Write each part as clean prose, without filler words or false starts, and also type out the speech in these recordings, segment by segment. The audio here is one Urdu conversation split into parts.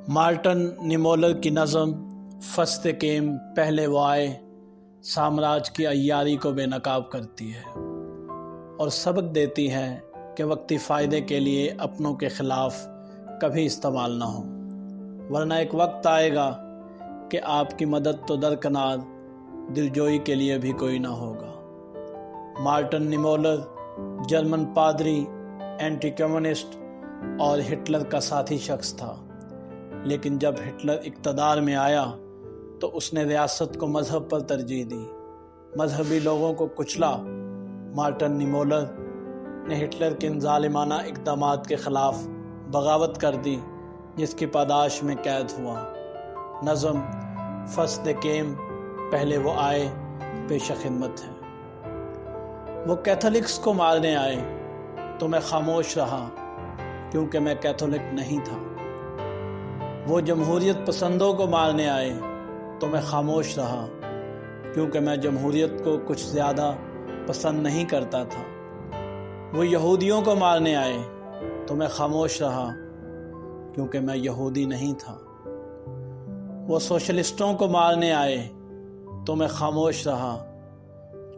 مارٹن نیمولر کی نظم فصد کیم پہلے وہ آئے سامراج کی عیاری کو بے نقاب کرتی ہے اور سبق دیتی ہے کہ وقتی فائدے کے لیے اپنوں کے خلاف کبھی استعمال نہ ہو، ورنہ ایک وقت آئے گا کہ آپ کی مدد تو درکنار دلجوئی کے لیے بھی کوئی نہ ہوگا۔ مارٹن نیمولر جرمن پادری، اینٹی کمیونسٹ اور ہٹلر کا ساتھی شخص تھا، لیکن جب ہٹلر اقتدار میں آیا تو اس نے ریاست کو مذہب پر ترجیح دی، مذہبی لوگوں کو کچلا۔ مارٹن نیمولر نے ہٹلر کے ان ظالمانہ اقدامات کے خلاف بغاوت کر دی، جس کی پاداش میں قید ہوا۔ نظم فصد کیم پہلے وہ آئے پیش خدمت ہے۔ وہ کیتھولکس کو مارنے آئے تو میں خاموش رہا کیونکہ میں کیتھولک نہیں تھا۔ وہ جمہوریت پسندوں کو مارنے آئے تو میں خاموش رہا کیونکہ میں جمہوریت کو کچھ زیادہ پسند نہیں کرتا تھا۔ وہ یہودیوں کو مارنے آئے تو میں خاموش رہا کیونکہ میں یہودی نہیں تھا۔ وہ سوشلسٹوں کو مارنے آئے تو میں خاموش رہا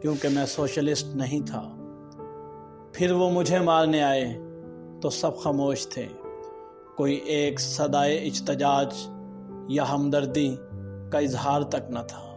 کیونکہ میں سوشلسٹ نہیں تھا۔ پھر وہ مجھے مارنے آئے تو سب خاموش تھے، کوئی ایک صدائے احتجاج یا ہمدردی کا اظہار تک نہ تھا۔